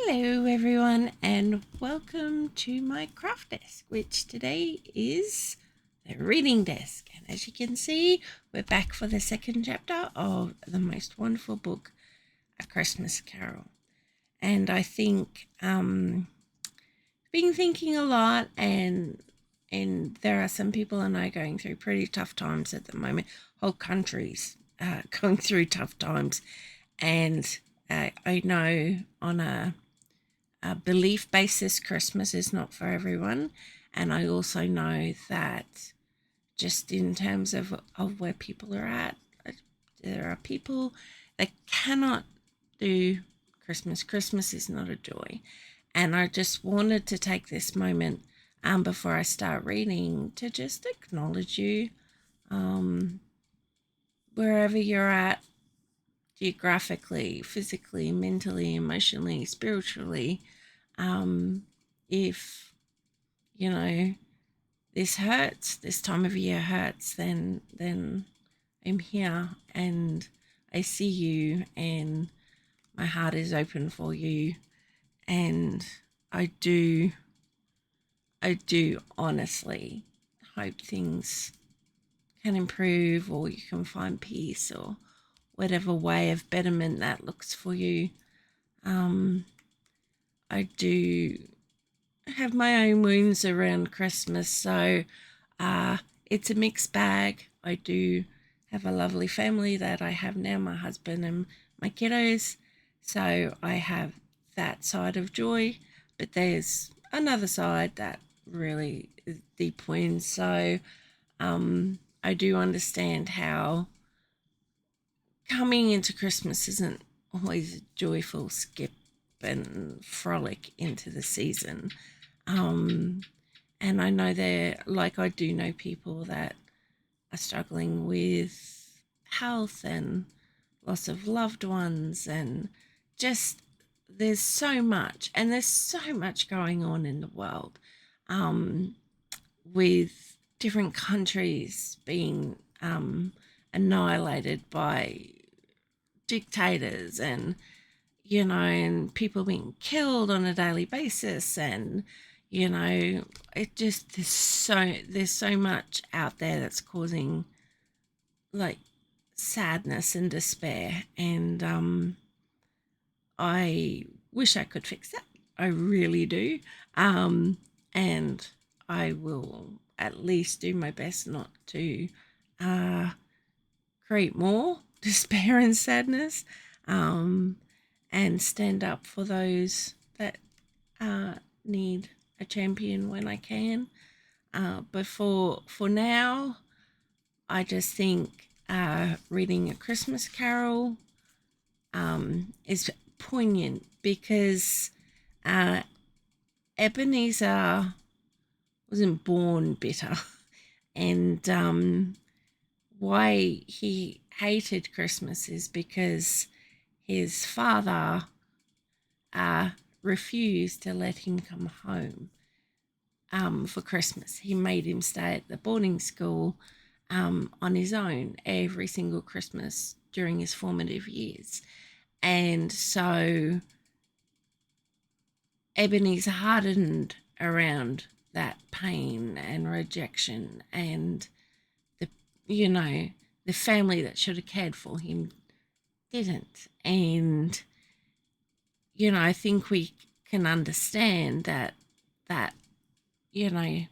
Hello, everyone, and welcome to my craft desk, which today is the reading desk. And as you can see, we're back for the second chapter of the most wonderful book, A Christmas Carol. And I think been thinking a lot, and there are some people I know going through pretty tough times at the moment. Whole countries going through tough times, and I know on a belief basis, Christmas is not for everyone. And I also know that just in terms of where people are at, there are people that cannot do Christmas. Christmas is not a joy. And I just wanted to take this moment before I start reading to just acknowledge you um, wherever you're at, geographically, physically, mentally, emotionally, spiritually. If you know this hurts, this time of year hurts, then I'm here and I see you, and my heart is open for you, and I do I do honestly hope things can improve, or you can find peace, or whatever way of betterment that looks for you. um I do have my own wounds around Christmas, so uh, it's a mixed bag. I do have a lovely family that I have now, my husband and my kiddos, so I have that side of joy, but there's another side that really is deep wounds. So I do understand how coming into Christmas isn't always a joyful skip and frolic into the season. Um, and I know there, like, I do know people that are struggling with health and loss of loved ones, and just there's so much going on in the world, um, with different countries being annihilated by dictators, and people being killed on a daily basis, and it just there's so much out there that's causing, like, sadness and despair, and I wish I could fix that. I really do. um and I will at least do my best not to uh create more despair and sadness, um and stand up for those that need a champion when I can. But for now, I just think reading A Christmas Carol is poignant because uh, Ebenezer wasn't born bitter, and why he hated Christmas is because his father uh, refused to let him come home for Christmas. He made him stay at the boarding school on his own every single Christmas during his formative years. And so Ebenezer hardened around that pain and rejection, and the you know the family that should have cared for him didn't. And I think we can understand that you know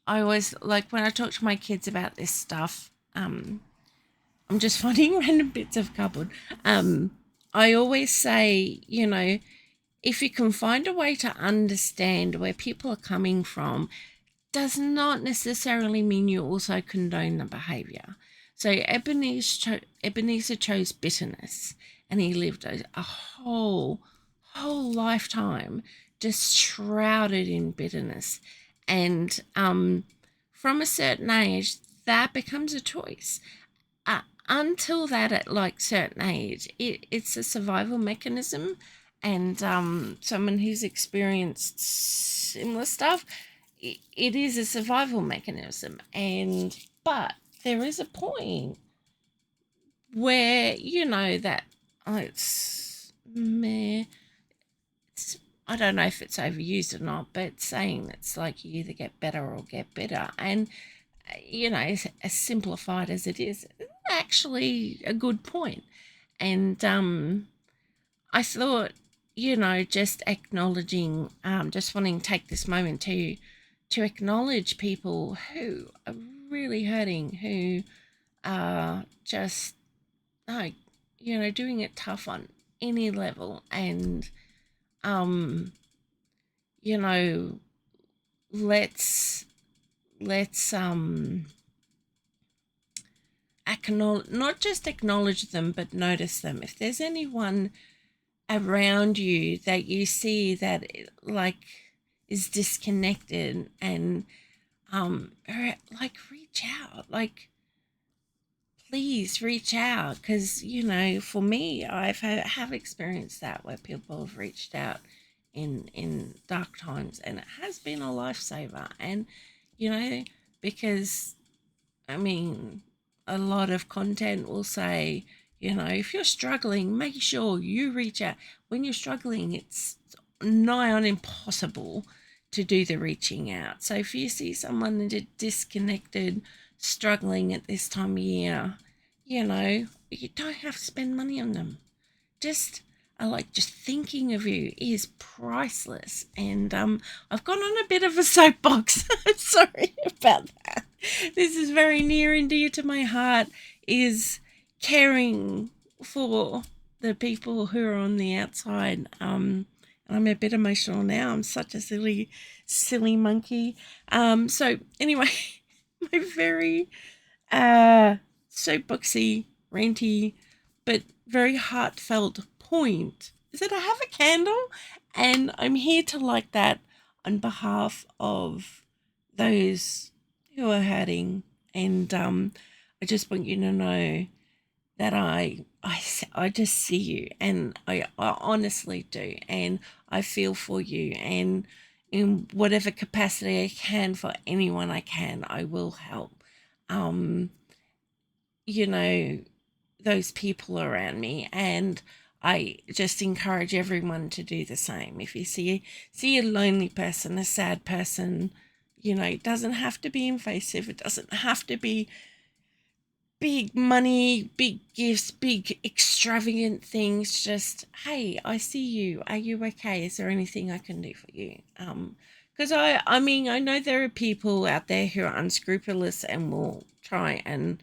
I always, like, when I talk to my kids about this stuff, I'm just finding random bits of cupboard. I always say, if you can find a way to understand where people are coming from, does not necessarily mean you also condone the behavior. So Ebenezer chose bitterness, and he lived a whole lifetime just shrouded in bitterness. And from a certain age, that becomes a choice. Until that, at like certain age, it's a survival mechanism, and someone who's experienced similar stuff, it is a survival mechanism. And but there is a point where that, it's meh, I don't know if it's overused or not, but saying it's like you either get better or get better. And, as simplified as it is, it's actually a good point. And I thought, just acknowledging, just wanting to take this moment to acknowledge people who are really hurting, who are just like, doing it tough on any level. And, um, you know, let's let's acknowledge, not just acknowledge them, but notice them. If there's anyone around you that you see that like is disconnected, and like reach out, like please reach out, because for me, have experienced that, where people have reached out in dark times, and it has been a lifesaver. And you know because I mean, a lot of content will say, if you're struggling, make sure you reach out. When you're struggling, it's nigh on impossible to do the reaching out. So if you see someone disconnected, struggling at this time of year, you don't have to spend money on them. Just just thinking of you is priceless. And I've gone on a bit of a soapbox. I'm sorry about that. This is very near and dear to my heart, is caring for the people who are on the outside. And I'm a bit emotional now. I'm such a silly monkey. So anyway, my very soapboxy, ranty, but very heartfelt point is that I have a candle, and I'm here to light that on behalf of those who are hurting. And I just want you to know that I just see you, and I honestly do, and I feel for you, and in whatever capacity I can, for anyone I can, I will help. Um, you know, those people around me, and I just encourage everyone to do the same. If you see a lonely person, a sad person, it doesn't have to be invasive. It doesn't have to be big money, big gifts, big extravagant things. Just, hey, I see you. Are you okay? Is there anything I can do for you? Because I mean, I know there are people out there who are unscrupulous and will try and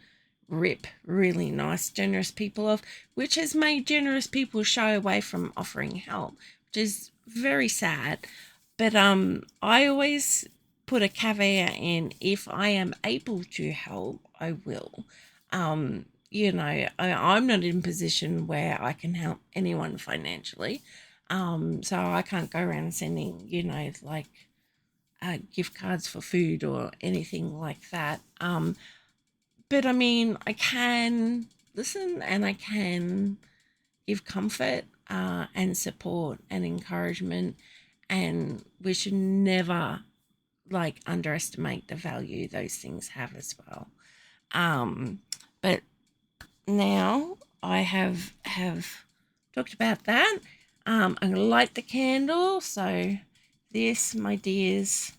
rip really nice, generous people off, which has made generous people shy away from offering help, which is very sad. But I always put a caveat in: if I am able to help, I will. I'm not in a position where I can help anyone financially. So I can't go around sending, gift cards for food or anything like that. But I mean, I can listen, and I can give comfort, and support and encouragement. And we should never underestimate the value those things have as well. But now I have talked about that. I'm gonna light the candle. So this, my dears,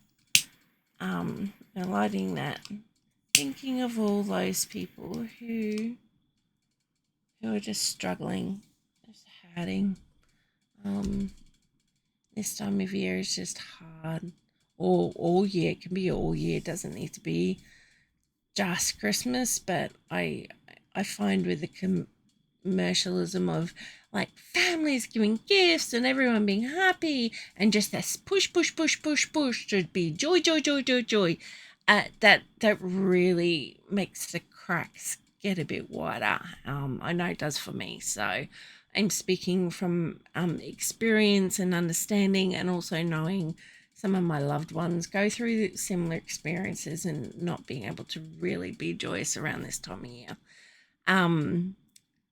I'm lighting that, thinking of all those people who are just struggling, just hurting. Um, this time of year is just hard. All year, it can be all year. It doesn't need to be just Christmas. But I find with the commercialism of families giving gifts and everyone being happy, and just this push to be joy, joy, joy, joy, joy, that really makes the cracks get a bit wider. I know it does for me. So I'm speaking from experience and understanding, and also knowing some of my loved ones go through similar experiences and not being able to really be joyous around this time of year. Um,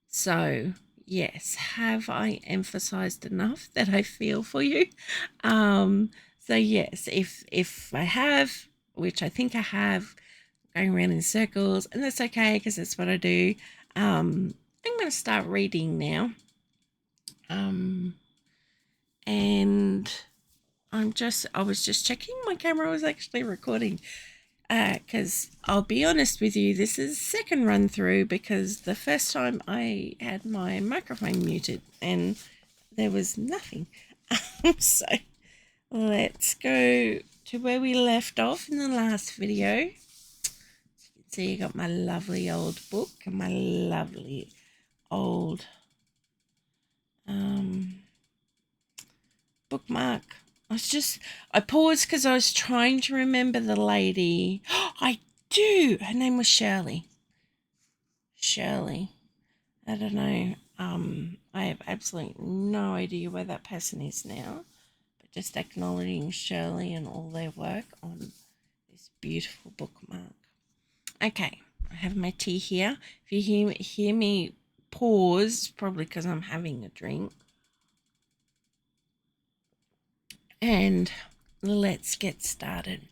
so yes, have I emphasized enough that I feel for you? So yes, if I have, which I think I have, going around in circles, and that's okay because that's what I do. I'm going to start reading now. Um, and I was just checking my camera was actually recording, because I'll be honest with you, this is second run through because the first time I had my microphone muted and there was nothing. So let's go to where we left off in the last video. As you can see, I got my lovely old book and my lovely old bookmark. I paused because I was trying to remember the lady. I do. Her name was Shirley. Shirley. I don't know. I have absolutely no idea where that person is now. But just acknowledging Shirley and all their work on this beautiful bookmark. Okay, I have my tea here. If you hear me pause, probably because I'm having a drink. And let's get started.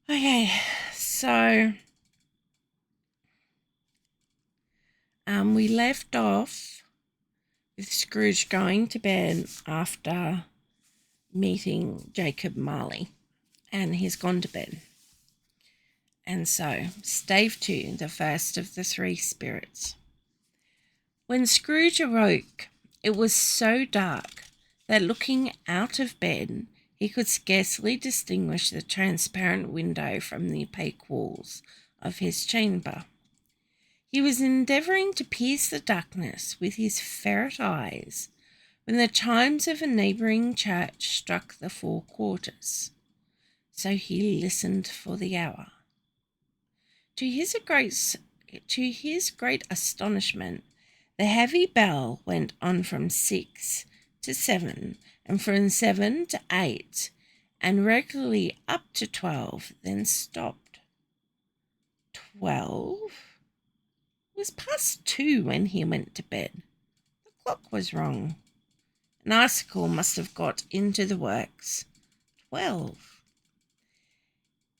Okay, so we left off with Scrooge going to bed after meeting Jacob Marley, and he's gone to bed. And so, stave 2, the first of the three spirits. When Scrooge awoke, it was so dark that looking out of bed, he could scarcely distinguish the transparent window from the opaque walls of his chamber. He was endeavouring to pierce the darkness with his ferret eyes when the chimes of a neighbouring church struck the 4 quarters. So he listened for the hour. To his great astonishment, the heavy bell went on from 6 to 7, and from 7 to 8, and regularly up to 12, then stopped. 12? It was past 2 when he went to bed. The clock was wrong. An icicle must have got into the works. 12.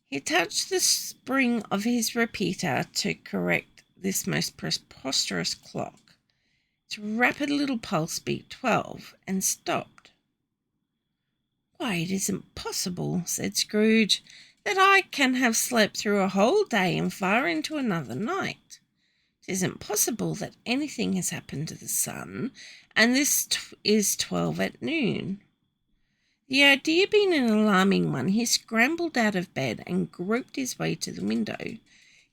He touched the spring of his repeater to correct this most preposterous clock. Its rapid little pulse beat 12 and stopped. "Why, it isn't possible," said Scrooge, "that I can have slept through a whole day and far into another night. It isn't possible that anything has happened to the sun, and this is 12 at noon." The idea being an alarming one, he scrambled out of bed and groped his way to the window.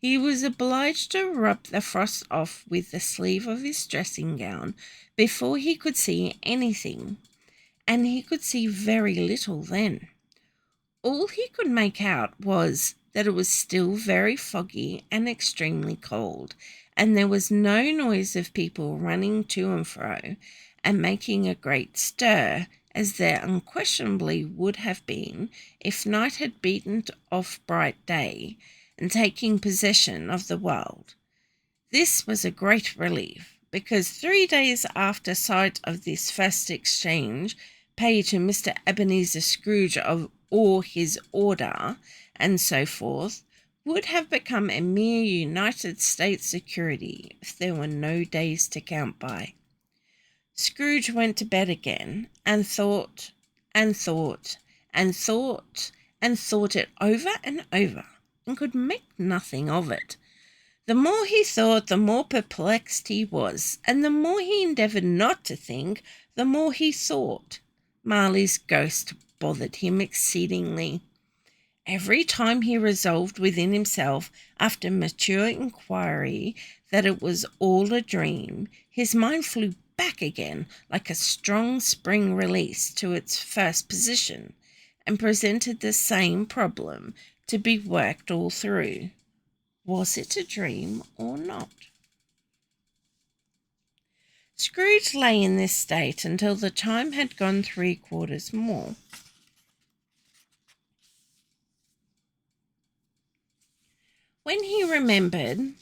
He was obliged to rub the frost off with the sleeve of his dressing gown before he could see anything, and he could see very little then. All he could make out was that it was still very foggy and extremely cold, and there was no noise of people running to and fro and making a great stir, as there unquestionably would have been if night had beaten off bright day and taken possession of the world. This was a great relief, because 3 days after sight of this first exchange paid to Mr. Ebenezer Scrooge or his order, and so forth, would have become a mere United States security if there were no days to count by. Scrooge went to bed again and thought and thought and thought and thought it over and over, and could make nothing of it. The more he thought, the more perplexed he was, and the more he endeavoured not to think, the more he thought. Marley's ghost bothered him exceedingly. Every time he resolved within himself, after mature inquiry, that it was all a dream, his mind flew back again like a strong spring released to its first position, and presented the same problem to be worked all through. Was it a dream or not? Scrooge lay in this state until the chime had gone 3 quarters more. When he remembered,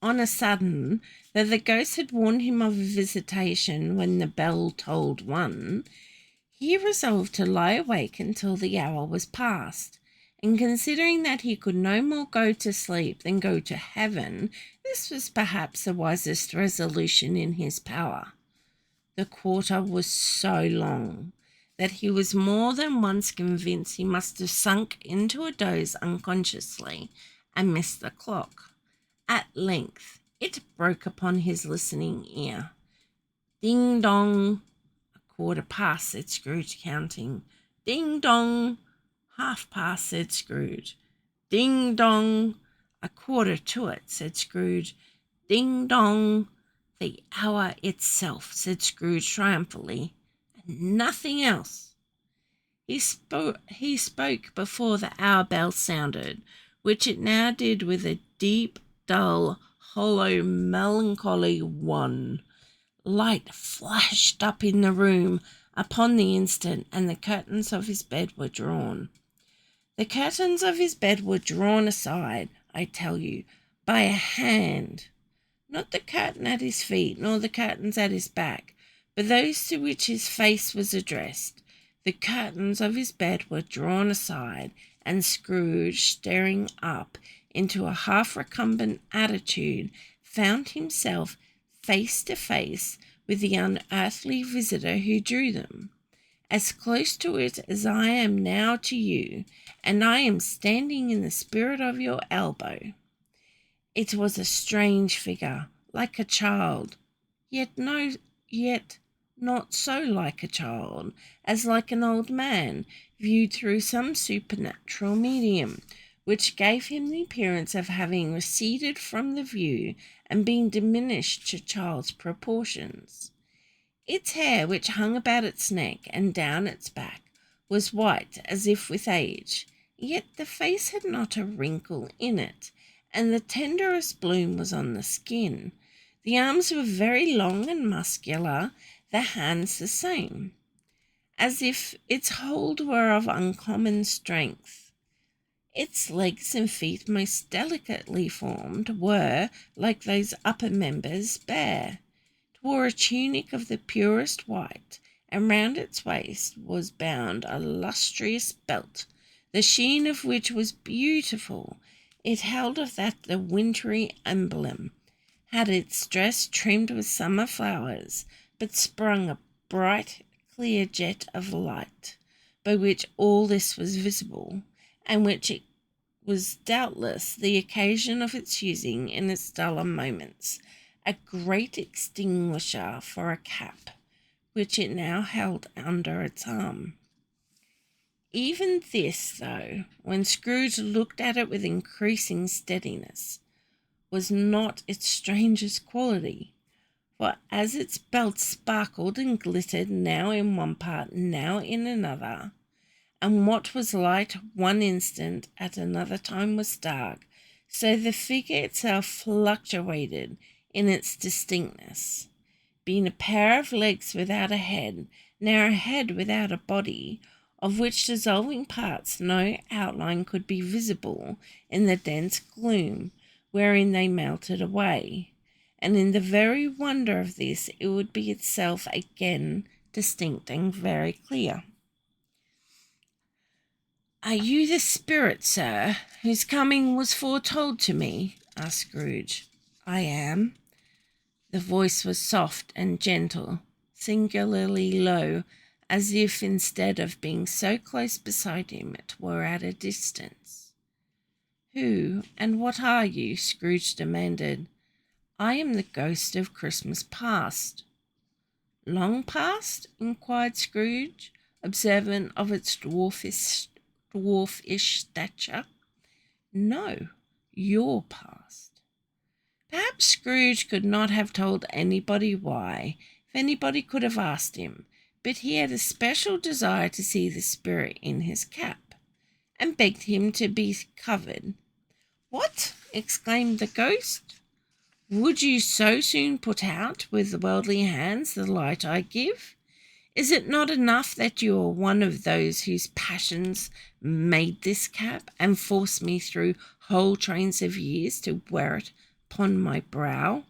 on a sudden, that the ghost had warned him of a visitation when the bell tolled 1, he resolved to lie awake until the hour was past, and considering that he could no more go to sleep than go to heaven, this was perhaps the wisest resolution in his power. The quarter was so long that he was more than once convinced he must have sunk into a doze unconsciously and missed the clock. At length it broke upon his listening ear. Ding dong. A quarter past, said Scrooge, counting. Ding dong. Half past, said Scrooge. Ding dong. A quarter to it, said Scrooge. Ding dong. The hour itself, said Scrooge triumphantly, and nothing else. He spoke before the hour bell sounded, which it now did with a deep, dull, hollow, melancholy one. Light flashed up in the room upon the instant, and the curtains of his bed were drawn. The curtains of his bed were drawn aside, I tell you, by a hand. Not the curtain at his feet, nor the curtains at his back, but those to which his face was addressed. The curtains of his bed were drawn aside, and Scrooge, staring up into a half-recumbent attitude, found himself face to face with the unearthly visitor who drew them. As close to it as I am now to you, and I am standing in the spirit of your elbow. It was a strange figure, like a child, yet not so like a child, as like an old man, viewed through some supernatural medium, which gave him the appearance of having receded from the view and been diminished to child's proportions. Its hair, which hung about its neck and down its back, was white as if with age, yet the face had not a wrinkle in it, and the tenderest bloom was on the skin. The arms were very long and muscular, the hands the same, as if its hold were of uncommon strength. Its legs and feet, most delicately formed, were, like those upper members, bare. It wore a tunic of the purest white, and round its waist was bound a lustrous belt, the sheen of which was beautiful. It held of that the wintry emblem, had its dress trimmed with summer flowers, but sprung a bright, clear jet of light, by which all this was visible, and which it was doubtless the occasion of its using in its duller moments, a great extinguisher for a cap, which it now held under its arm. Even this, though, when Scrooge looked at it with increasing steadiness, was not its strangest quality, for as its belt sparkled and glittered now in one part, now in another, and what was light one instant at another time was dark, so the figure itself fluctuated in its distinctness, being a pair of legs without a head, now a head without a body, of which dissolving parts no outline could be visible in the dense gloom wherein they melted away, and in the very wonder of this it would be itself again distinct and very clear. "Are you the spirit, sir, whose coming was foretold to me?" asked Scrooge. "I am." The voice was soft and gentle, singularly low, as if instead of being so close beside him it were at a distance. "Who and what are you?" Scrooge demanded. "I am the ghost of Christmas past." "Long past?" inquired Scrooge, observant of its dwarfish stature. "No, your past." Perhaps Scrooge could not have told anybody why, if anybody could have asked him, but he had a special desire to see the spirit in his cap, and begged him to be covered. "What!" exclaimed the ghost. "Would you so soon put out with worldly hands the light I give? Is it not enough that you are one of those whose passions made this cap, and forced me through whole trains of years to wear it upon my brow?"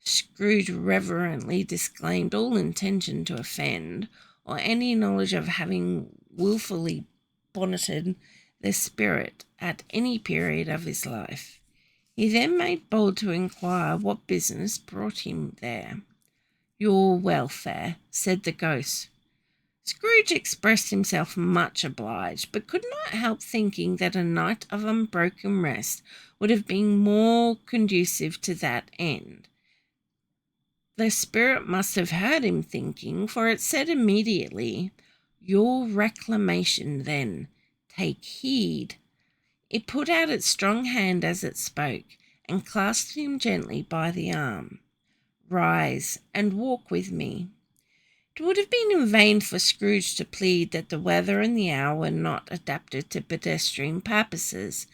Scrooge reverently disclaimed all intention to offend, or any knowledge of having wilfully bonneted the spirit at any period of his life. He then made bold to inquire what business brought him there. "Your welfare," said the ghost. Scrooge expressed himself much obliged, but could not help thinking that a night of unbroken rest would have been more conducive to that end. The spirit must have heard him thinking, for it said immediately, "Your reclamation, then. Take heed." It put out its strong hand as it spoke, and clasped him gently by the arm. "Rise, and walk with me." It would have been in vain for Scrooge to plead that the weather and the hour were not adapted to pedestrian purposes,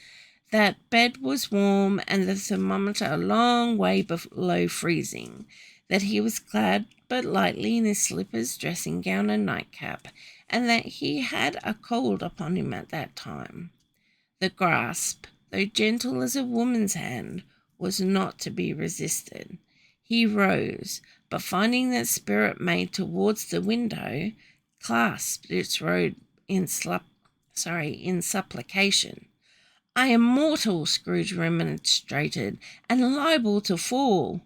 that bed was warm and the thermometer a long way below freezing, that he was clad but lightly in his slippers, dressing gown, and nightcap, and that he had a cold upon him at that time. The grasp, though gentle as a woman's hand, was not to be resisted. He rose, but finding that spirit made towards the window, clasped its robe in supplication. "I am mortal," Scrooge remonstrated, "and liable to fall."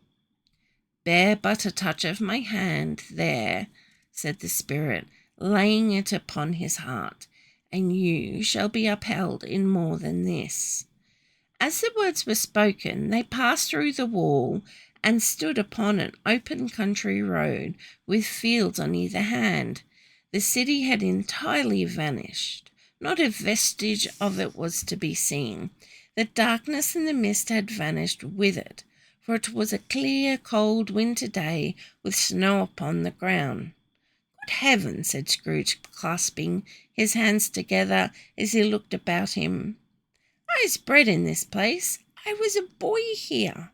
"Bear but a touch of my hand there," said the spirit, laying it upon his heart, "and you shall be upheld in more than this." As the words were spoken, they passed through the wall and stood upon an open country road with fields on either hand. The city had entirely vanished. Not a vestige of it was to be seen. The darkness and the mist had vanished with it, for it was a clear, cold winter day with snow upon the ground. "Good heaven!" said Scrooge, clasping his hands together as he looked about him. "I was bred in this place. I was a boy here."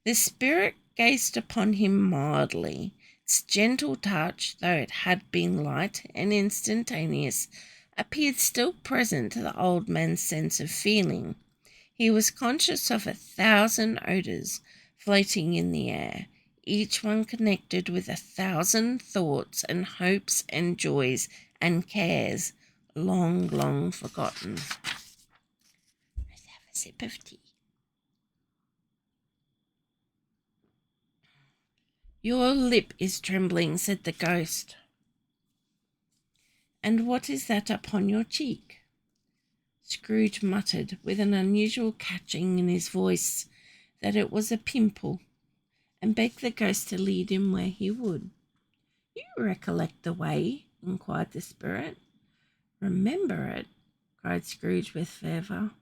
The spirit gazed upon him mildly. Its gentle touch, though it had been light and instantaneous, appeared still present to the old man's sense of feeling. He was conscious of 1,000 odours floating in the air, each one connected with 1,000 thoughts and hopes and joys and cares long, long forgotten. Let's have a sip of tea. "Your lip is trembling," said the ghost. "And what is that upon your cheek?" Scrooge muttered, with an unusual catching in his voice, that it was a pimple, and begged the ghost to lead him where he would. "You recollect the way?" inquired the spirit. "Remember it?" cried Scrooge with fervour.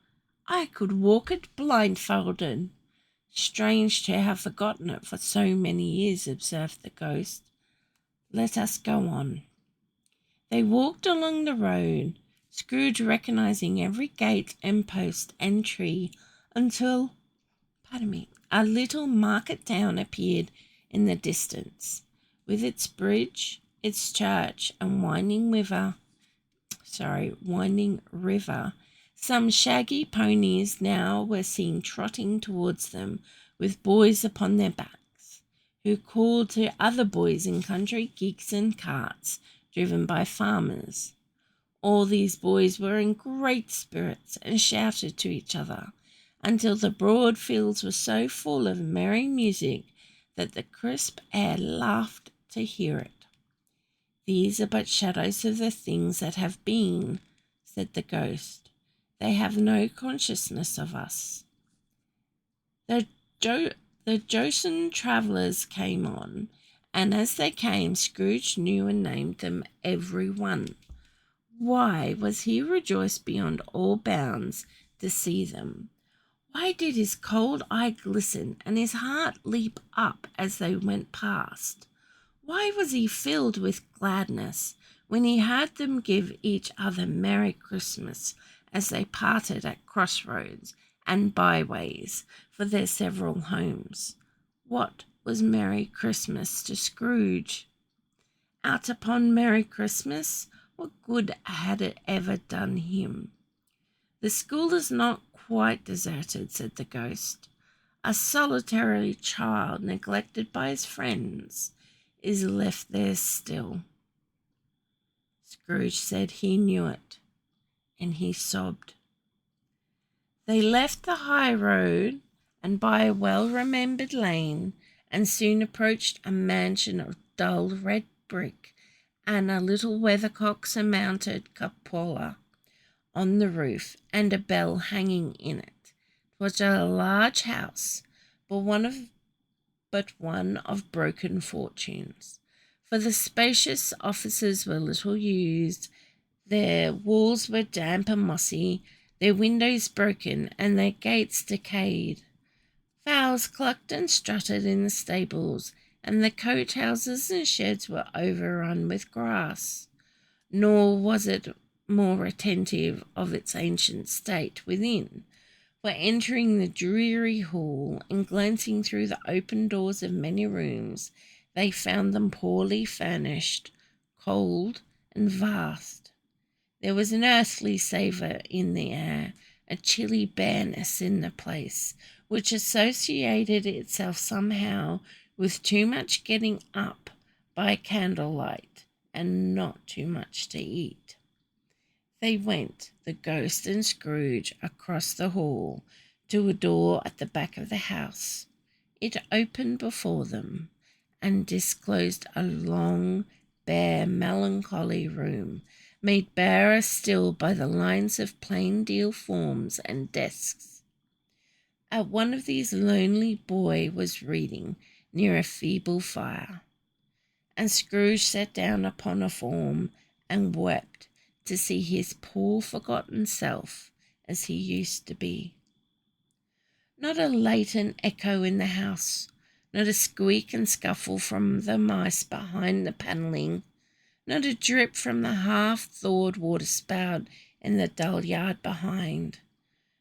"I could walk it blindfolded." "Strange to have forgotten it for so many years," observed the ghost. "Let us go on." They walked along the road, Scrooge recognizing every gate and post and tree, until, a little market town appeared in the distance, with its bridge, its church, and winding river. Some shaggy ponies now were seen trotting towards them, with boys upon their backs, who called to other boys in country gigs and carts driven by farmers. All these boys were in great spirits and shouted to each other, until the broad fields were so full of merry music that the crisp air laughed to hear it. "These are but shadows of the things that have been," said the ghost. "They have no consciousness of us." The jocund travellers came on, and as they came, Scrooge knew and named them every one. Why was he rejoiced beyond all bounds to see them? Why did his cold eye glisten and his heart leap up as they went past? Why was he filled with gladness when he heard them give each other Merry Christmas as they parted at crossroads and byways for their several homes? What was Merry Christmas to Scrooge? Out upon Merry Christmas, what good had it ever done him? "The school is not quite deserted," said the ghost. "A solitary child, neglected by his friends, is left there still." Scrooge said he knew it, and he sobbed. They left the high road, and by a well-remembered lane, and soon approached a mansion of dull red brick and a little weathercock-surmounted cupola on the roof and a bell hanging in it. 'Twas a large house, but one of broken fortunes, for the spacious offices were little used, their walls were damp and mossy, their windows broken, and their gates decayed. Fowls clucked and strutted in the stables, and the coach-houses and sheds were overrun with grass. Nor was it more attentive of its ancient state within, for entering the dreary hall and glancing through the open doors of many rooms, they found them poorly furnished, cold, and vast. There was an earthly savour in the air, a chilly bareness in the place, which associated itself somehow with too much getting up by candlelight and not too much to eat. They went, the ghost and Scrooge, across the hall to a door at the back of the house. It opened before them and disclosed a long, bare, melancholy room, made barer still by the lines of plain deal forms and desks. At one of these lonely boy was reading near a feeble fire, and Scrooge sat down upon a form and wept to see his poor forgotten self as he used to be. Not a latent echo in the house, not a squeak and scuffle from the mice behind the panelling, not a drip from the half-thawed water-spout in the dull yard behind,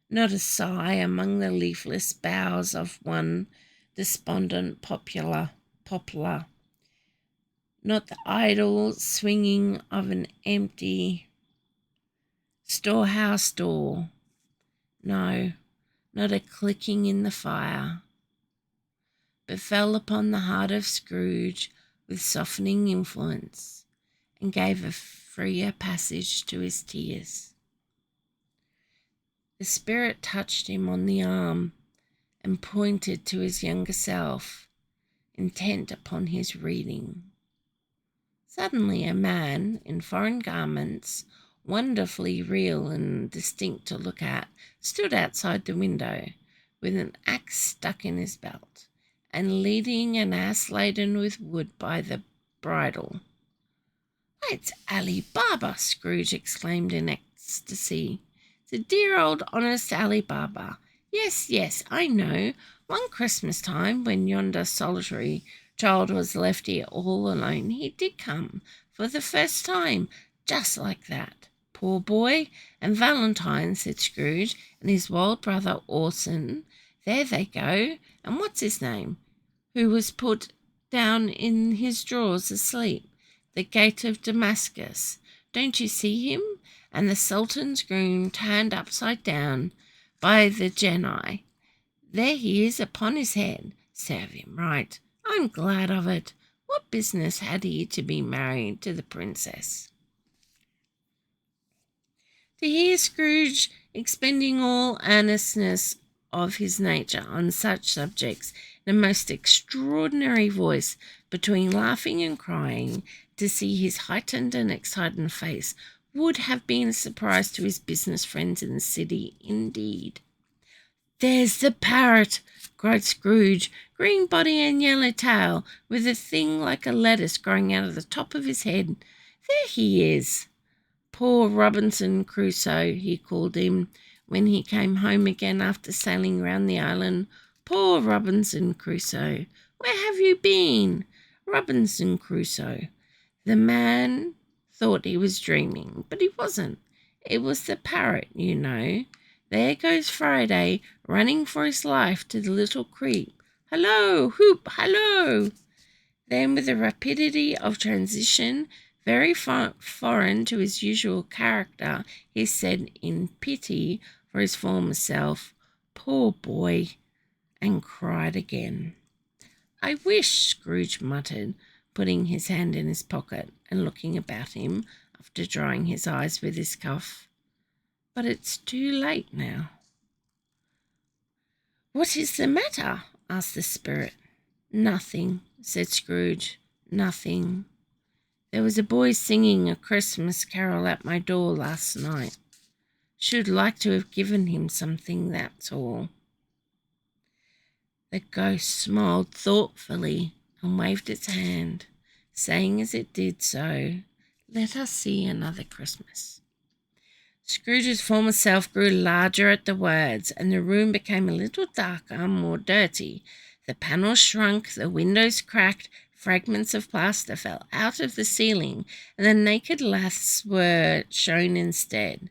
not a sigh among the leafless boughs of one despondent poplar, not the idle swinging of an empty storehouse door, no, not a clicking in the fire, but fell upon the heart of Scrooge with softening influence and gave a freer passage to his tears. The spirit touched him on the arm and pointed to his younger self, intent upon his reading. Suddenly a man in foreign garments, wonderfully real and distinct to look at, stood outside the window with an axe stuck in his belt and leading an ass laden with wood by the bridle. "Why, it's Ali Baba!" Scrooge exclaimed in ecstasy. "The dear old honest Ali Baba. Yes, yes, I know. One Christmas time, when yonder solitary child was left here all alone, he did come, for the first time, just like that. Poor boy! And Valentine," said Scrooge, "and his wild brother Orson, there they go, and what's his name, who was put down in his drawers asleep, the gate of Damascus. Don't you see him? And the Sultan's groom turned upside down by the Genii. There he is upon his head. Serve him right. I'm glad of it. What business had he to be married to the princess?" To hear Scrooge expending all earnestness of his nature on such subjects in a most extraordinary voice, between laughing and crying, to see his heightened and excited face, would have been a surprise to his business friends in the city indeed. "There's the parrot!" cried Scrooge. "Green body and yellow tail, with a thing like a lettuce growing out of the top of his head. There he is. Poor Robinson Crusoe," he called him, when he came home again after sailing round the island. "Poor Robinson Crusoe! Where have you been? Robinson Crusoe!" The man thought he was dreaming, but he wasn't. It was the parrot, you know. There goes Friday, running for his life to the little creek. "Hallo! Hoop! Hallo!" Then, with a rapidity of transition very foreign to his usual character, he said, in pity for his former self, "Poor boy," and cried again. "I wish," Scrooge muttered, putting his hand in his pocket and looking about him after drying his eyes with his cuff, "but it's too late now." "What is the matter?" asked the spirit. Nothing, said Scrooge. Nothing. There was a boy singing a Christmas carol at my door last night. Should like to have given him something, that's all. The ghost smiled thoughtfully and waved its hand, saying as it did so, "Let us see another Christmas." Scrooge's former self grew larger at the words, and the room became a little darker and more dirty. The panels shrunk, the windows cracked, fragments of plaster fell out of the ceiling, and the naked laths were shown instead.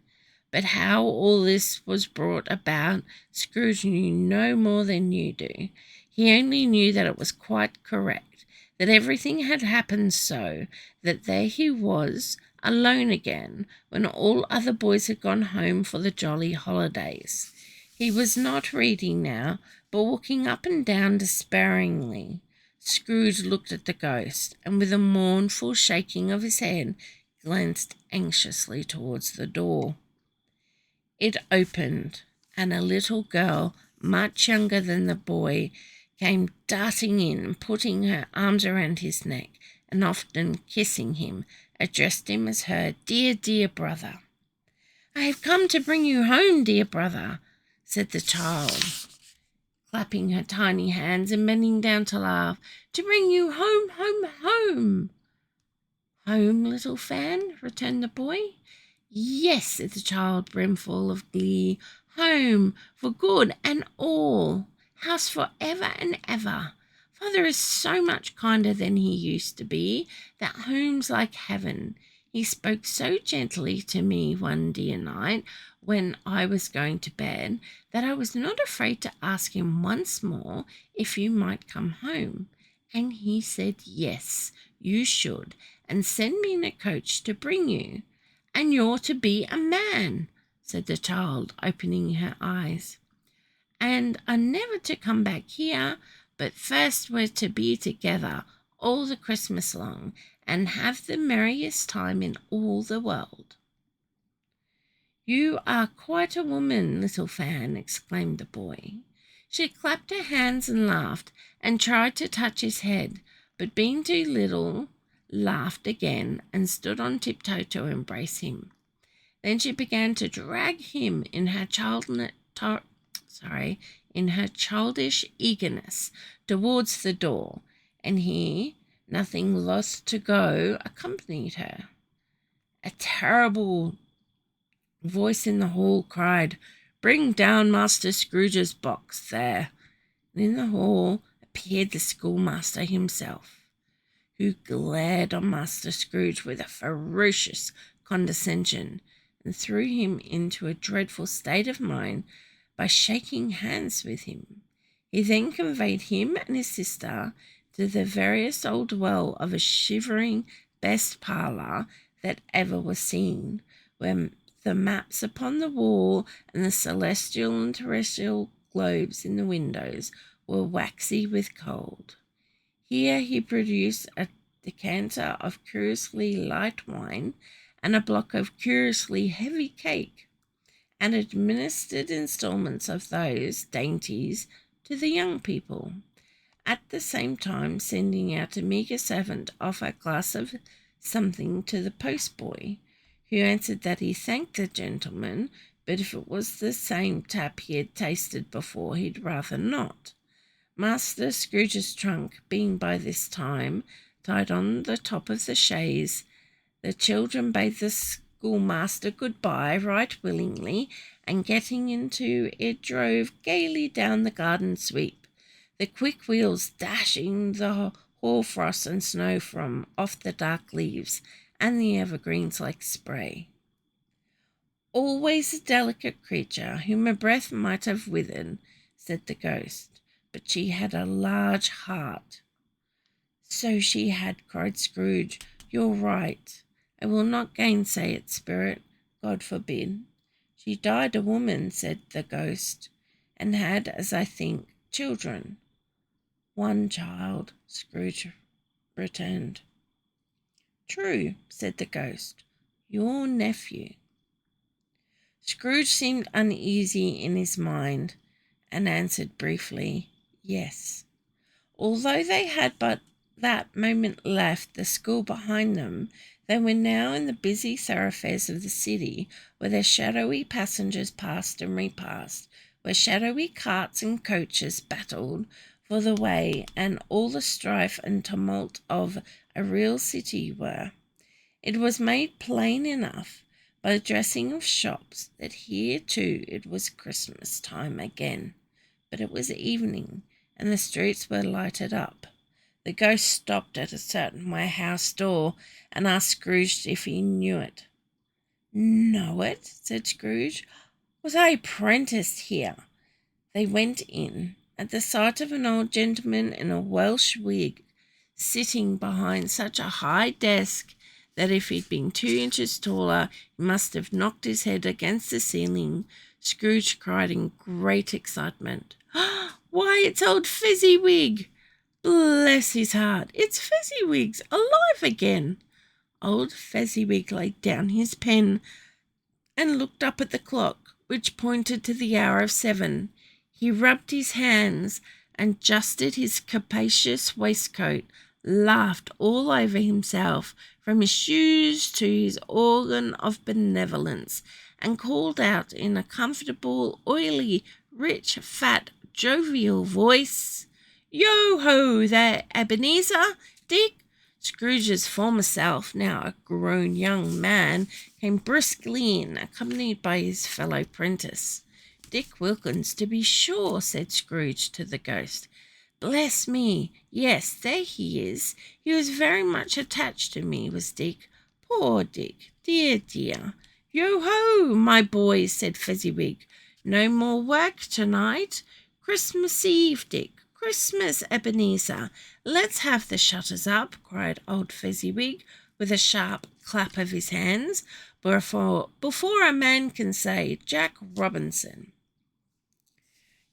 But how all this was brought about, Scrooge knew no more than you do. He only knew that it was quite correct, that everything had happened so, that there he was, alone again, when all other boys had gone home for the jolly holidays. He was not reading now, but walking up and down despairingly. Scrooge looked at the ghost, and with a mournful shaking of his head, glanced anxiously towards the door. It opened, and a little girl, much younger than the boy, came darting in, putting her arms around his neck, and often kissing him, addressed him as her dear, dear brother. "I have come to bring you home, dear brother," said the child, clapping her tiny hands and bending down to laugh. "To bring you home, home, home." "Home, little Fan?" returned the boy. "Yes," said the child, brimful of glee. "Home, for good and all. House for ever and ever. Father is so much kinder than he used to be, that home's like heaven. He spoke so gently to me one dear night when I was going to bed, that I was not afraid to ask him once more if you might come home. And he said yes, you should, and send me in a coach to bring you. And you're to be a man," said the child, opening her eyes, "and are never to come back here, but first we're to be together all the Christmas long, and have the merriest time in all the world." "You are quite a woman, little Fan," exclaimed the boy. She clapped her hands and laughed, and tried to touch his head, but being too little, laughed again, and stood on tiptoe to embrace him. Then she began to drag him in her childish eagerness towards the door, and he, nothing loth to go, accompanied her. A terrible voice in the hall cried, "Bring down Master Scrooge's box there." And in the hall appeared the schoolmaster himself, who glared on Master Scrooge with a ferocious condescension, and threw him into a dreadful state of mind by shaking hands with him. He then conveyed him and his sister to the veriest old well of a shivering best parlour that ever was seen, where the maps upon the wall and the celestial and terrestrial globes in the windows were waxy with cold. Here he produced a decanter of curiously light wine and a block of curiously heavy cake, and administered instalments of those dainties to the young people, at the same time sending out a meagre servant to offer a glass of something to the postboy, who answered that he thanked the gentleman, but if it was the same tap he had tasted before, he'd rather not. Master Scrooge's trunk being by this time tied on the top of the chaise, the children bade the schoolmaster good-bye right willingly, and getting into it drove gaily down the garden sweep, the quick wheels dashing the hoar-frost and snow from off the dark leaves and the evergreens like spray. "Always a delicate creature, whom a breath might have withered," said the ghost, "but she had a large heart." "So she had," cried Scrooge. "You're right. I will not gainsay it, Spirit. God forbid." "She died a woman," said the ghost, "and had, as I think, children." "One child," Scrooge returned. "True," said the ghost. "Your nephew." Scrooge seemed uneasy in his mind, and answered briefly, "Yes." Although they had but that moment left the school behind them, they were now in the busy thoroughfares of the city, where their shadowy passengers passed and repassed, where shadowy carts and coaches battled for the way, and all the strife and tumult of a real city were. It was made plain enough by the dressing of shops that here too it was Christmas time again. But it was evening, and the streets were lighted up. The ghost stopped at a certain warehouse door and asked Scrooge if he knew it. "Know it?" said Scrooge. "Was I apprenticed here?" They went in. At the sight of an old gentleman in a Welsh wig sitting behind such a high desk that if he'd been 2 inches taller he must have knocked his head against the ceiling, Scrooge cried in great excitement, "Why, it's old Fezziwig! Bless his heart, it's Fezziwig's alive again!" Old Fezziwig laid down his pen and looked up at the clock, which pointed to the hour of 7. He rubbed his hands, adjusted his capacious waistcoat, laughed all over himself, from his shoes to his organ of benevolence, and called out in a comfortable, oily, rich, fat, jovial voice, "Yo-ho there, Ebenezer! Dick!" Scrooge's former self, now a grown young man, came briskly in, accompanied by his fellow prentice. "Dick Wilkins, to be sure," said Scrooge to the ghost. "Bless me, yes, there he is. He was very much attached to me, was Dick. Poor Dick, dear, dear." "Yo-ho, my boys," said Fezziwig. "No more work tonight? Christmas Eve, Dick. Christmas, Ebenezer. Let's have the shutters up," cried old Fezziwig, with a sharp clap of his hands, before a man can say Jack Robinson.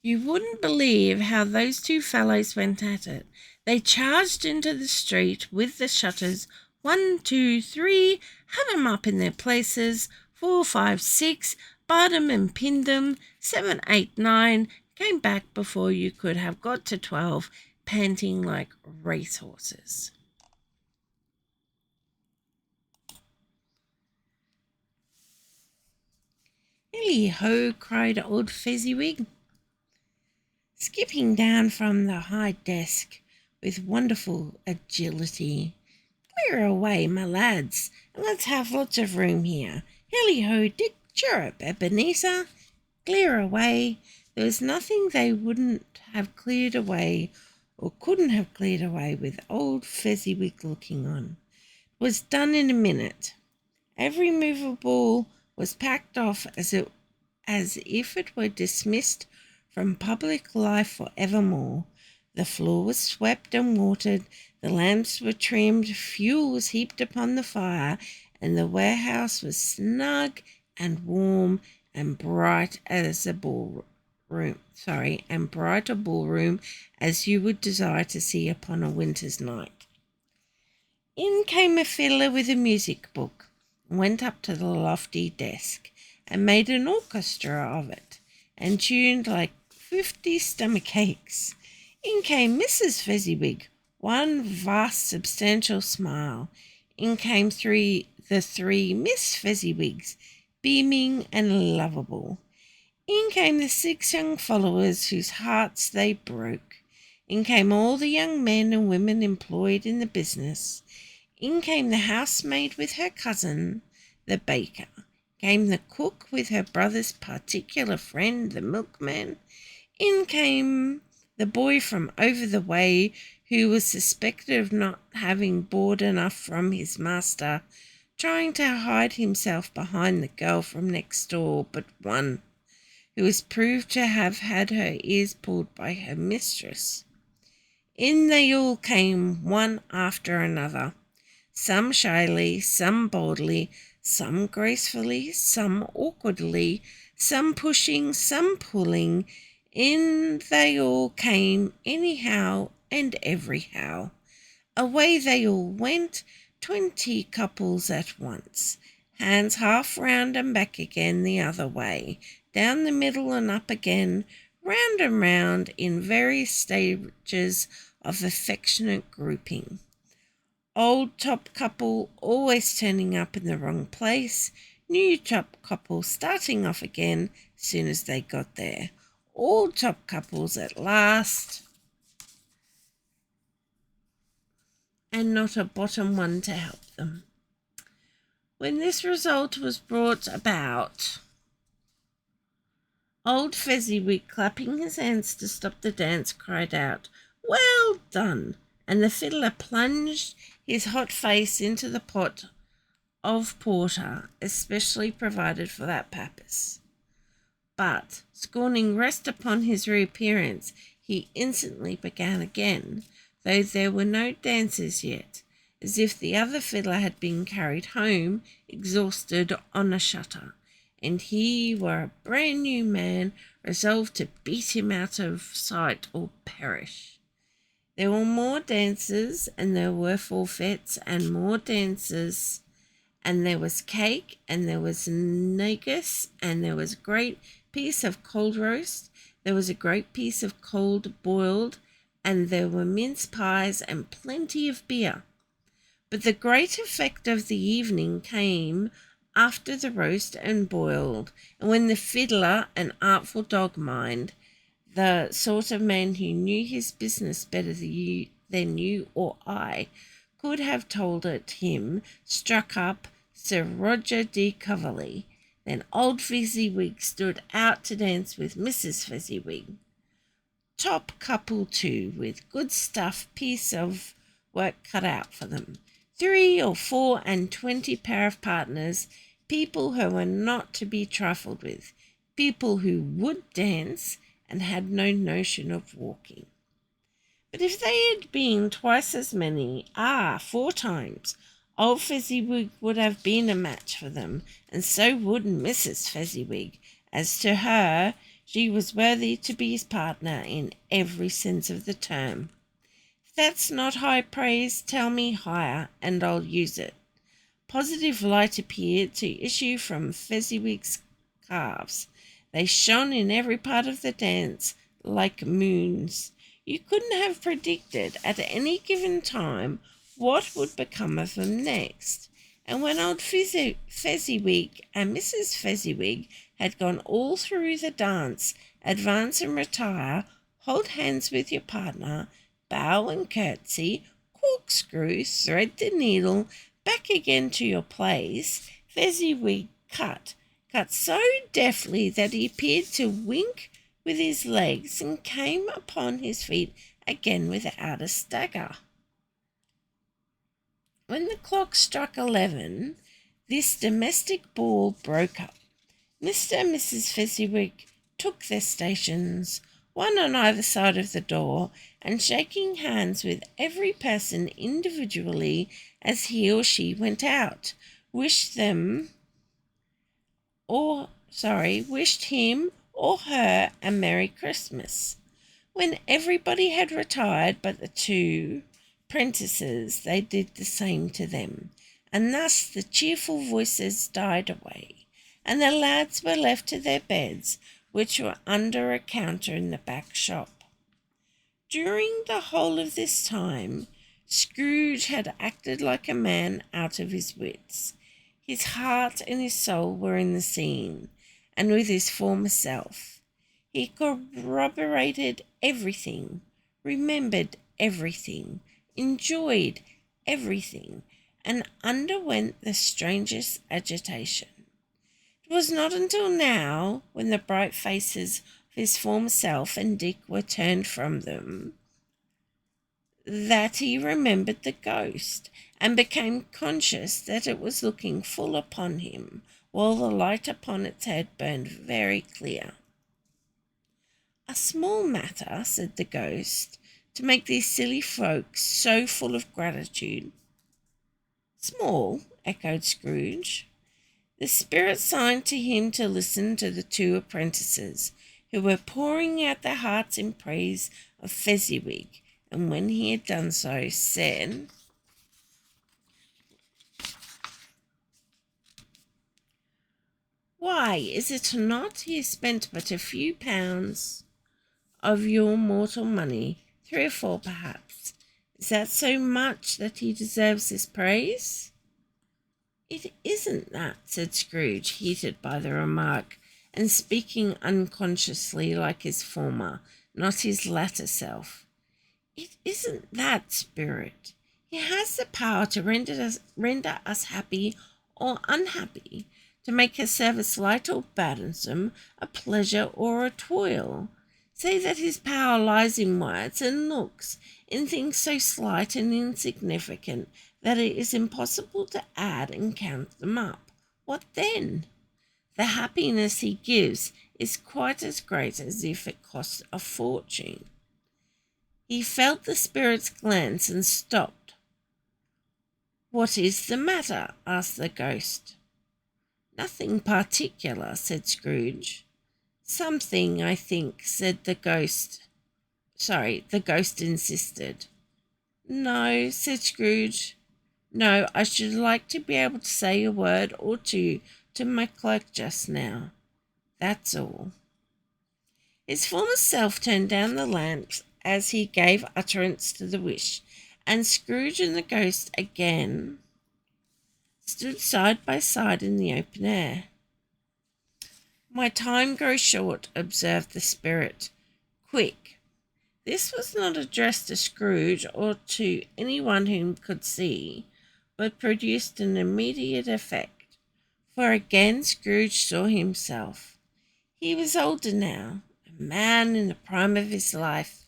You wouldn't believe how those two fellows went at it. They charged into the street with the shutters, 1, 2, 3, had 'em up in their places, 4, 5, 6, barred 'em and pinned 'em, 7, 8, 9, came back before you could have got to 12, panting like racehorses. "Hilly-ho!" cried old Fezziwig, skipping down from the high desk with wonderful agility. "Clear away, my lads, and let's have lots of room here. Hilly-ho, Dick! Chirrup, Ebenezer! Clear away!" There was nothing they wouldn't have cleared away or couldn't have cleared away with old Fezziwig looking on. It was done in a minute. Every movable was packed off as if it were dismissed from public life for evermore. The floor was swept and watered, the lamps were trimmed, fuel was heaped upon the fire, and the warehouse was snug and warm and bright as a ballroom. And bright a ballroom as you would desire to see upon a winter's night. In came a fiddler with a music book, went up to the lofty desk, and made an orchestra of it, and tuned like 50 stomach aches. In came Mrs. Fezziwig, one vast substantial smile. In came the three Miss Fezziwigs, beaming and lovable. In came the 6 young followers whose hearts they broke. In came all the young men and women employed in the business. In came the housemaid with her cousin, the baker. Came the cook with her brother's particular friend, the milkman. In came the boy from over the way, who was suspected of not having board enough from his master, trying to hide himself behind the girl from next door but one, who was proved to have had her ears pulled by her mistress. In they all came, one after another, some shyly, some boldly, some gracefully, some awkwardly, some pushing, some pulling. In they all came anyhow and everyhow. Away they all went, 20 couples at once, hands half round and back again the other way, down the middle and up again, round and round, in various stages of affectionate grouping. Old top couple always turning up in the wrong place, new top couple starting off again as soon as they got there. All top couples at last, and not a bottom one to help them. When this result was brought about, old Fezziwig, clapping his hands to stop the dance, cried out, "Well done!" And the fiddler plunged his hot face into the pot of porter especially provided for that purpose. But, scorning rest upon his reappearance, he instantly began again, though there were no dancers yet, as if the other fiddler had been carried home exhausted on a shutter, and he were a brand new man resolved to beat him out of sight or perish. There were more dancers, and there were forfeits, and more dancers, and there was cake, and there was negus, and there was a great piece of cold roast, there was a great piece of cold boiled, and there were mince pies and plenty of beer. But the great effect of the evening came after the roast and boiled, and when the fiddler, an artful dog mind, the sort of man who knew his business better than you or I could have told it him, struck up Sir Roger de Coverley, then old Fezziwig stood out to dance with Mrs. Fezziwig. Top couple too, with good stuff piece of work cut out for them. 3 or 4 and 20 pair of partners, people who were not to be trifled with, people who would dance and had no notion of walking. But if they had been twice as many, 4 times, old Fezziwig would have been a match for them, and so would Mrs. Fezziwig. As to her, she was worthy to be his partner in every sense of the term. If that's not high praise, tell me higher, and I'll use it. Positive light appeared to issue from Fezziwig's calves. They shone in every part of the dance like moons. You couldn't have predicted at any given time what would become of them next. And when old Fezziwig and Mrs. Fezziwig had gone all through the dance, advance and retire, hold hands with your partner, bow and curtsy, corkscrew, thread the needle, back again to your place, Fezziwig cut so deftly that he appeared to wink with his legs and came upon his feet again without a stagger. When the clock struck 11, this domestic ball broke up. Mr. and Mrs. Fezziwig took their stations, one on either side of the door, and shaking hands with every person individually as he or she went out, wished him or her a Merry Christmas. When everybody had retired but the 2 prentices, they did the same to them, and thus the cheerful voices died away, and the lads were left to their beds, which were under a counter in the back shop. During the whole of this time, Scrooge had acted like a man out of his wits. His heart and his soul were in the scene, and with his former self. He corroborated everything, remembered everything, enjoyed everything, and underwent the strangest agitation. It was not until now, when the bright faces of his former self and Dick were turned from them, that he remembered the ghost, and became conscious that it was looking full upon him, while the light upon its head burned very clear. "A small matter," said the ghost, "to make these silly folks so full of gratitude." "Small," echoed Scrooge. The spirit signed to him to listen to the 2 apprentices, who were pouring out their hearts in praise of Fezziwig, and when he had done so, said, "Why, is it not he has spent but a few pounds of your mortal money, 3 or 4 perhaps, Is that so much that he deserves this praise? It isn't that, said Scrooge, heated by the remark, and speaking unconsciously like his former, not his latter self. It isn't that, Spirit. He has the power to render us happy or unhappy, to make a service light or burdensome, a pleasure or a toil. Say that his power lies in words and looks, in things so slight and insignificant that it is impossible to add and count them up. What then? The happiness he gives is quite as great as if it cost a fortune. He felt the Spirit's glance and stopped. What is the matter? Asked the ghost. Nothing particular, said Scrooge. Something, I think, said the ghost. The ghost insisted. No, said Scrooge. No, I should like to be able to say a word or two to my clerk just now. That's all. His former self turned down the lamps as he gave utterance to the wish, and Scrooge and the ghost again stood side by side in the open air. My time grows short, observed the Spirit. Quick. This was not addressed to Scrooge or to anyone whom could see, but produced an immediate effect, for again Scrooge saw himself. He was older now, a man in the prime of his life.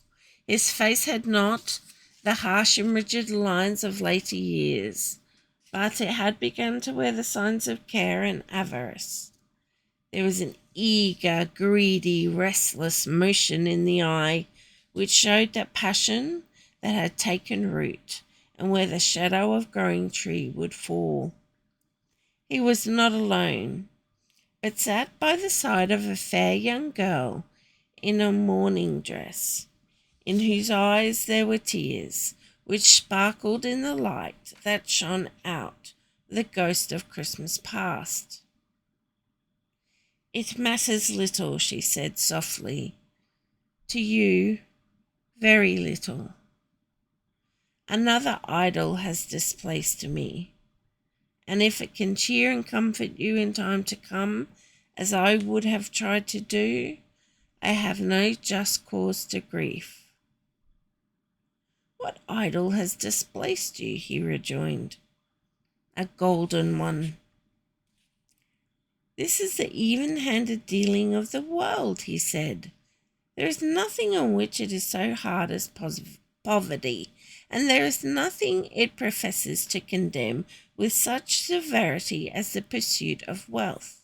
His face had not the harsh and rigid lines of later years, but it had begun to wear the signs of care and avarice. There was an eager, greedy, restless motion in the eye, which showed that passion that had taken root, and where the shadow of growing tree would fall. He was not alone, but sat by the side of a fair young girl in a mourning dress, in whose eyes there were tears, which sparkled in the light that shone out the ghost of Christmas past. It matters little, she said softly. To you, very little. Another idol has displaced me, and if it can cheer and comfort you in time to come, as I would have tried to do, I have no just cause to grief. What idol has displaced you? He rejoined. A golden one. This is the even-handed dealing of the world, he said. There is nothing on which it is so hard as poverty, and there is nothing it professes to condemn with such severity as the pursuit of wealth.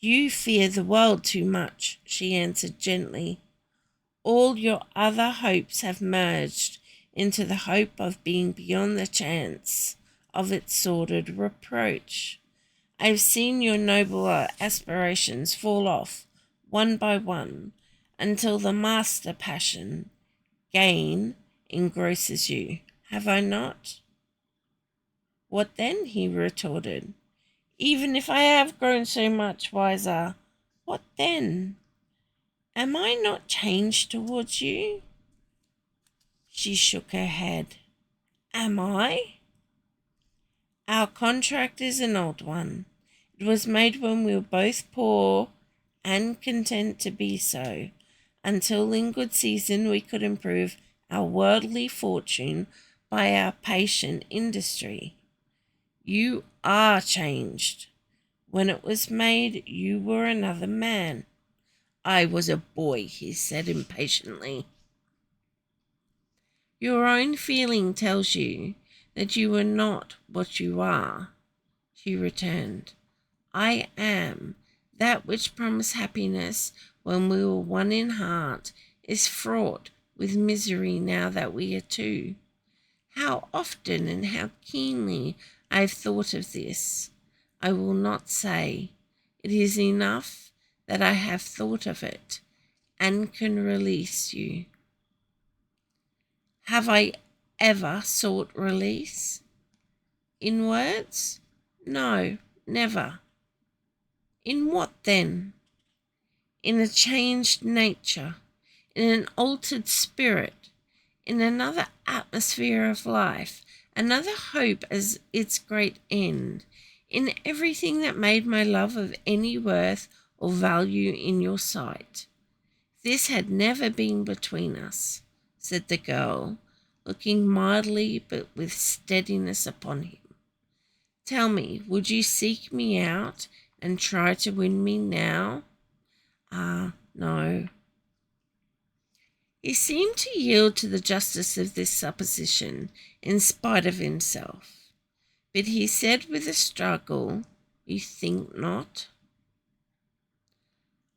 You fear the world too much, she answered gently. All your other hopes have merged into the hope of being beyond the chance of its sordid reproach. I have seen your nobler aspirations fall off, one by one, until the master passion, gain, engrosses you. Have I not? What then? He retorted. Even if I have grown so much wiser, what then? Am I not changed towards you? She shook her head. Am I? Our contract is an old one. It was made when we were both poor and content to be so, until in good season we could improve our worldly fortune by our patient industry. You are changed. When it was made, you were another man. I was a boy, he said impatiently. Your own feeling tells you that you are not what you are, she returned. I am. That which promised happiness when we were one in heart is fraught with misery now that we are two. How often and how keenly I have thought of this, I will not say. It is enough that I have thought of it and can release you. Have I ever sought release? In words? No, never. In what then? In a changed nature, in an altered spirit, in another atmosphere of life, another hope as its great end, in everything that made my love of any worth or value in your sight. This had never been between us, said the girl, looking mildly but with steadiness upon him. Tell me, would you seek me out and try to win me now? Ah, no. He seemed to yield to the justice of this supposition in spite of himself. But he said with a struggle, You think not?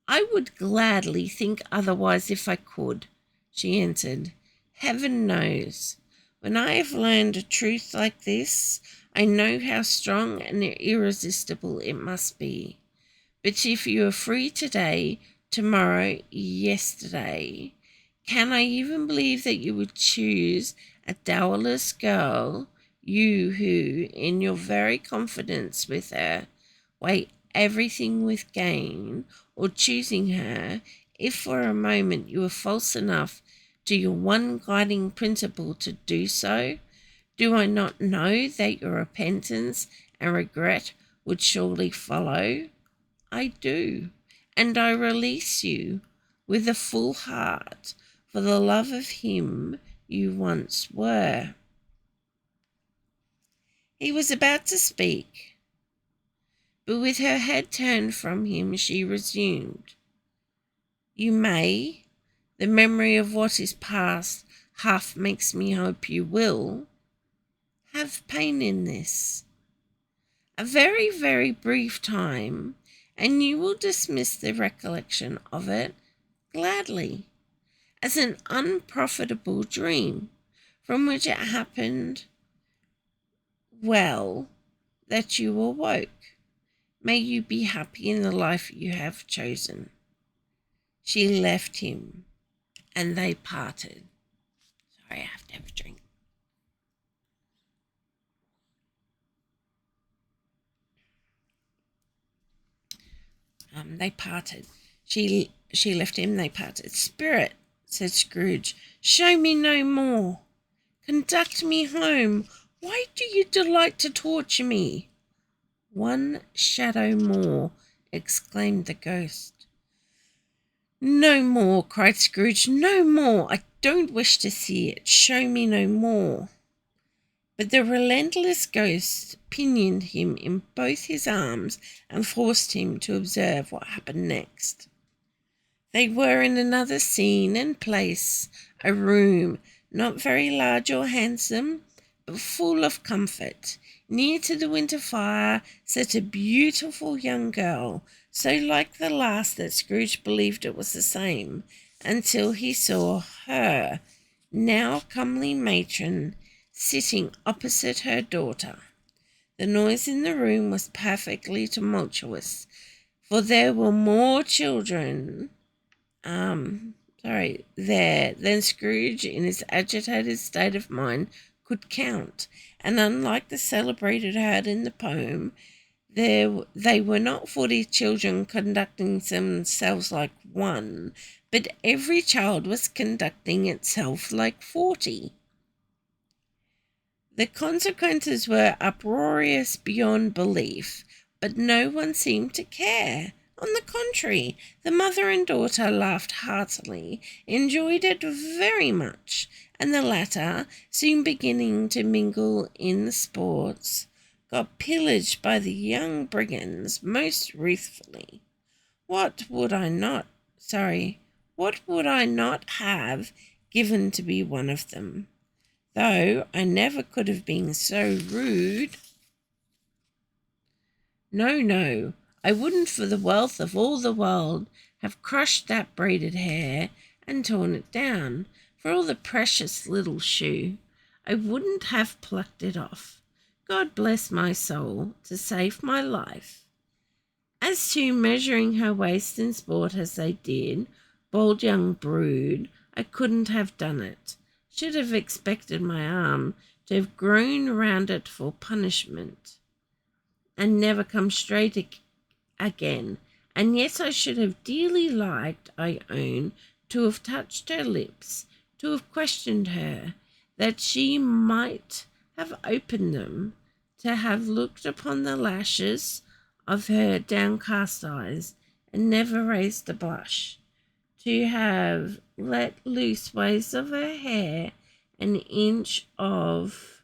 I would gladly think otherwise if I could, she answered. Heaven knows. When I have learned a truth like this, I know how strong and irresistible it must be. But if you are free today, tomorrow, yesterday, can I even believe that you would choose a dowerless girl, you who, in your very confidence with her, weigh everything with gain, or choosing her, if for a moment you are false enough to your one guiding principle to do so? Do I not know that your repentance and regret would surely follow? I do, and I release you with a full heart for the love of him you once were. He was about to speak, but with her head turned from him, she resumed. You may, the memory of what is past half makes me hope you will, have pain in this. A very, very brief time, and you will dismiss the recollection of it gladly, as an unprofitable dream from which it happened well that you awoke. May you be happy in the life you have chosen. She left him, and they parted. Sorry, I have to have a drink. They parted. She left him, they parted. Spirit, said Scrooge, show me no more. Conduct me home. Why do you delight to torture me? One shadow more, exclaimed the ghost. No more, cried Scrooge, no more. I don't wish to see it. Show me no more. But the relentless ghost pinioned him in both his arms and forced him to observe what happened next. They were in another scene and place, a room, not very large or handsome, but full of comfort. Near to the winter fire sat a beautiful young girl, so like the last that Scrooge believed it was the same, until he saw her, now comely matron, sitting opposite her daughter. The noise in the room was perfectly tumultuous, for there were more children there than Scrooge, in his agitated state of mind, could count. And unlike the celebrated herd in the poem, they were not 40 children conducting themselves like one, but every child was conducting itself like 40. The consequences were uproarious beyond belief, but no one seemed to care. On the contrary, the mother and daughter laughed heartily, enjoyed it very much, and the latter, soon beginning to mingle in the sports, got pillaged by the young brigands most ruthfully. What would I not have given to be one of them? Though I never could have been so rude. No, I wouldn't for the wealth of all the world have crushed that braided hair and torn it down. For all the precious little shoe, I wouldn't have plucked it off. God bless my soul, to save my life. As to measuring her waist in sport as they did, bold young brood, I couldn't have done it. Should have expected my arm to have grown round it for punishment, and never come straight again. And yet I should have dearly liked, I own, to have touched her lips, to have questioned her, that she might have opened them, to have looked upon the lashes of her downcast eyes and never raised a blush, to have let loose waves of her hair, an inch of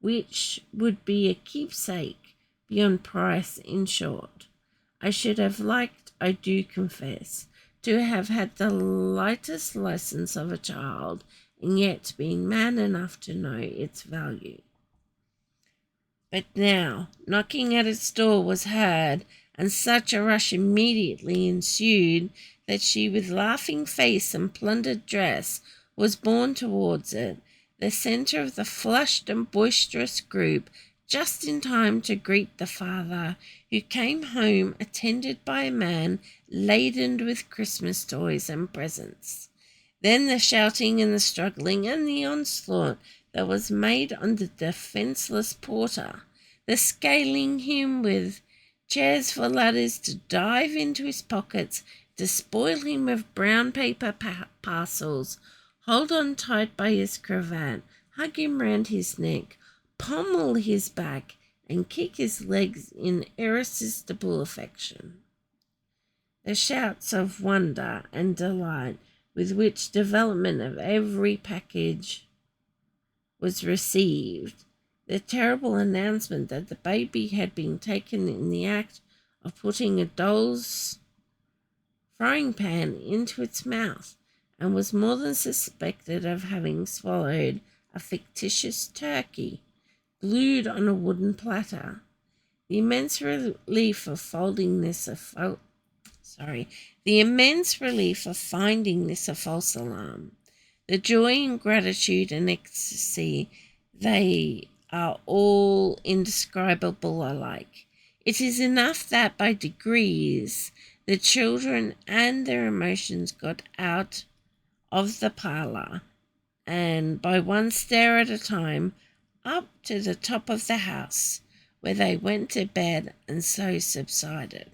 which would be a keepsake beyond price. In short, I should have liked, I do confess, to have had the lightest license of a child, and yet been man enough to know its value. But now knocking at its door was heard, and such a rush immediately ensued that she, with laughing face and plundered dress, was borne towards it, the centre of the flushed and boisterous group, just in time to greet the father, who came home attended by a man laden with Christmas toys and presents. Then the shouting and the struggling and the onslaught that was made on the defenceless porter, the scaling him with chairs for ladders to dive into his pockets, to spoil him of brown paper parcels, hold on tight by his cravat, hug him round his neck, pommel his back, and kick his legs in irresistible affection. The shouts of wonder and delight with which development of every package was received, the terrible announcement that the baby had been taken in the act of putting a doll's frying pan into its mouth, and was more than suspected of having swallowed a fictitious turkey glued on a wooden platter. The immense relief of finding this a false alarm, the joy and gratitude and ecstasy, they are all indescribable alike. It is enough that by degrees the children and their emotions got out of the parlour, and by one stair at a time, up to the top of the house, where they went to bed and so subsided.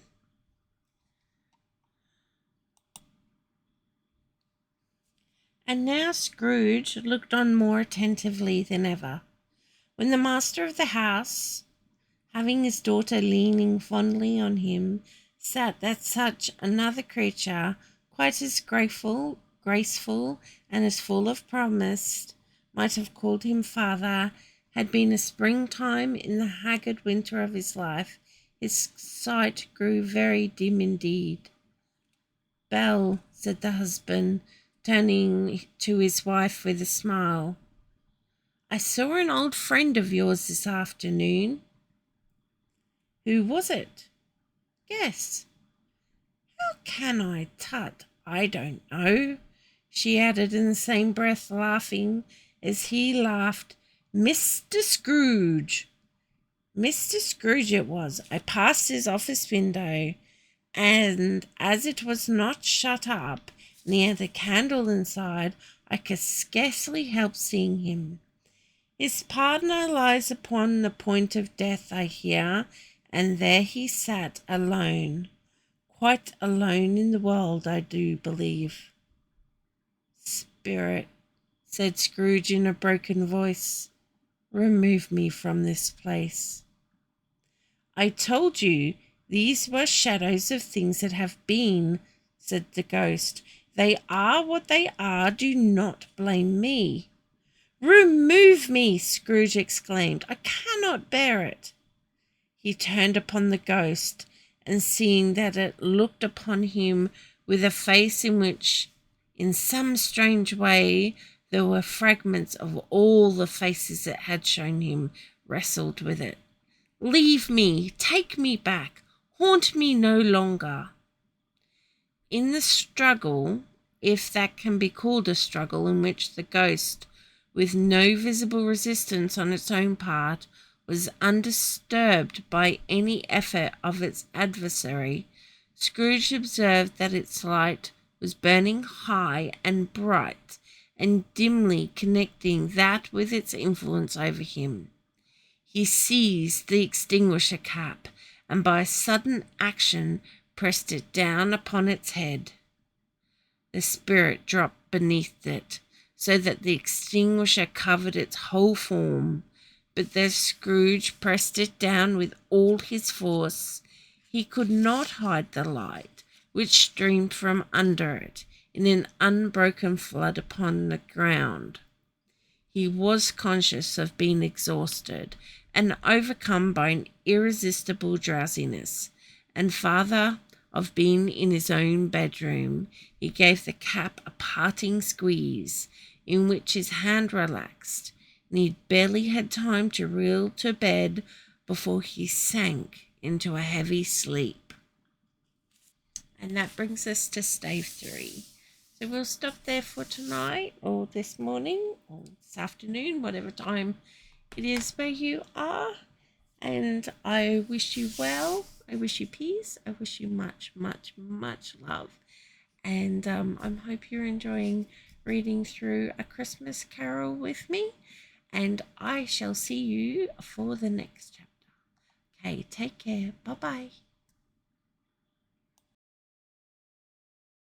And now Scrooge looked on more attentively than ever, when the master of the house, having his daughter leaning fondly on him, sat that such another creature, quite as graceful, and as full of promise, might have called him father, had been a springtime in the haggard winter of his life, his sight grew very dim indeed. Belle, said the husband, turning to his wife with a smile, I saw an old friend of yours this afternoon. Who was it? Guess. How can I, Tut? I don't know, she added in the same breath, laughing as he laughed. Mr. Scrooge. Mr. Scrooge it was. I passed his office window, and as it was not shut up, near the candle inside, I could scarcely help seeing him. His partner lies upon the point of death, I hear, and there he sat alone, quite alone in the world, I do believe. Spirit, said Scrooge in a broken voice, remove me from this place. I told you these were shadows of things that have been, said the ghost. They are what they are. Do not blame me. Remove me, Scrooge exclaimed. I cannot bear it. He turned upon the ghost, and seeing that it looked upon him with a face in which, in some strange way, there were fragments of all the faces it had shown him, wrestled with it. Leave me, take me back, haunt me no longer. In the struggle, if that can be called a struggle, in which the ghost, with no visible resistance on its own part, was undisturbed by any effort of its adversary, Scrooge observed that its light was burning high and bright, and dimly connecting that with its influence over him. He seized the extinguisher cap, and by sudden action pressed it down upon its head. The spirit dropped beneath it, so that the extinguisher covered its whole form. But though Scrooge pressed it down with all his force, he could not hide the light which streamed from under it in an unbroken flood upon the ground. He was conscious of being exhausted and overcome by an irresistible drowsiness, and farther of being in his own bedroom, he gave the cap a parting squeeze, in which his hand relaxed, and he barely had time to reel to bed before he sank into a heavy sleep. And that brings us to stave 3. So we'll stop there for tonight, or this morning, or this afternoon, whatever time it is where you are. And I wish you well. I wish you peace. I wish you much, much, much love. And I hope you're enjoying reading through A Christmas Carol with me. And I shall see you for the next chapter. Okay, take care. Bye-bye.